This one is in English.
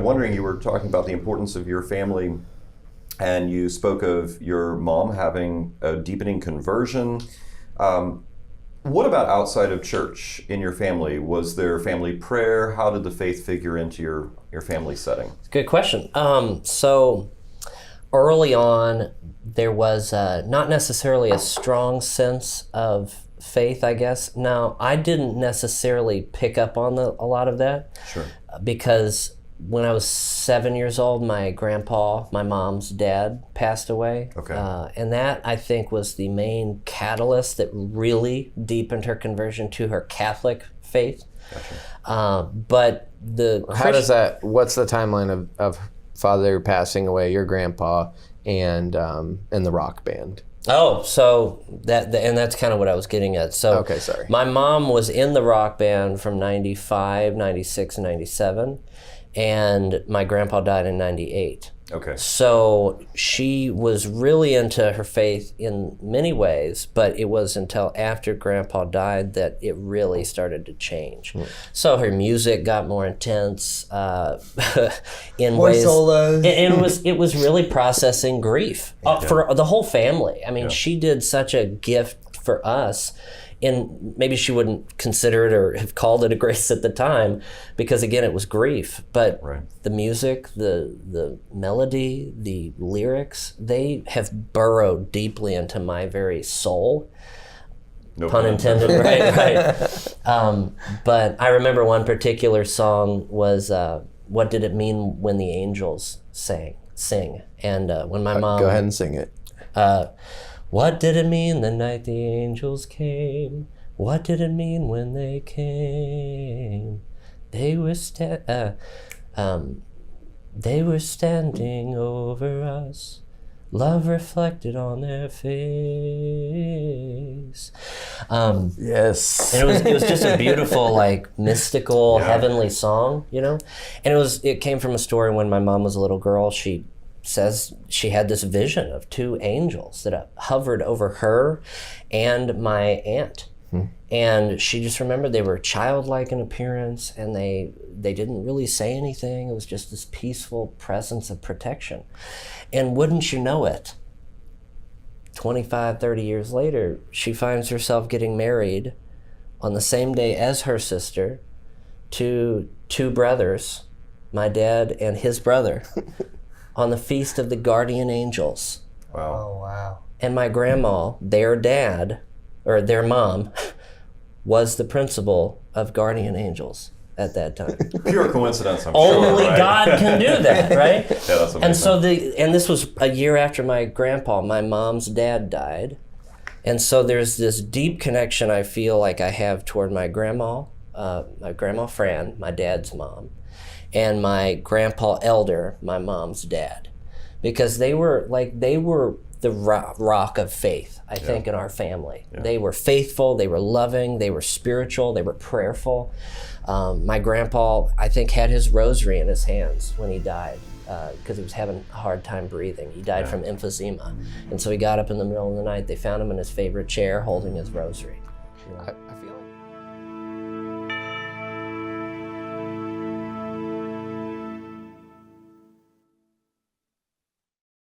I'm wondering, you were talking about the importance of your family, and you spoke of your mom having a deepening conversion. What about outside of church in your family? Was there family prayer? How did the faith figure into your family setting? Good question. So early on, there was not necessarily a strong sense of faith, I guess. Now, I didn't necessarily pick up on a lot of that. Sure. Because when I was 7 years old, my grandpa, my mom's dad, passed away. Okay. And that, I think, was the main catalyst that really deepened her conversion to her Catholic faith. Gotcha. But How does that, what's the timeline of father passing away, your grandpa, and the rock band? Oh, so and that's kind of what I was getting at. So okay, sorry. My mom was in the rock band from 95, 96, and 97, and my grandpa died in 98. Okay. So she was really into her faith in many ways, but it was until after Grandpa died that it really started to change. So her music got more intense in more ways. solos. It was really processing grief for the whole family. I mean, she did such a gift for us. And maybe she wouldn't consider it or have called it a grace at the time, because again, it was grief. But the music, the melody, the lyrics, they have burrowed deeply into my very soul. No pun intended, right. But I remember one particular song was, "What Did It Mean When the Angels Sing?" And when my mom... Go ahead and sing it. What did it mean the night the angels came? What did it mean when they came? They were standing over us, love reflected on their face. Yes. And it was just a beautiful, like, mystical, heavenly song, you know? And it came from a story when my mom was a little girl. She says she had this vision of two angels that hovered over her and my aunt. And she just remembered they were childlike in appearance, and they didn't really say anything. It was just this peaceful presence of protection. And wouldn't you know it, 25, 30 years later, she finds herself getting married on the same day as her sister to two brothers, my dad and his brother, on the Feast of the Guardian Angels. Wow. Oh, wow. And my grandma, their dad, or their mom, was the principal of Guardian Angels at that time. Pure coincidence, I'm Only sure, right? God can do that, right? Yeah, that's amazing. And so this was a year after my grandpa, my mom's dad, died. And so there's this deep connection I feel like I have toward my grandma Fran, my dad's mom, and my grandpa Elder, my mom's dad, because they were the rock of faith, I think, in our family. They were faithful, they were loving, they were spiritual, they were prayerful. My grandpa, I think, had his rosary in his hands when he died, because he was having a hard time breathing. He died from emphysema. And so he got up in the middle of the night. They found him in his favorite chair holding his rosary. You know?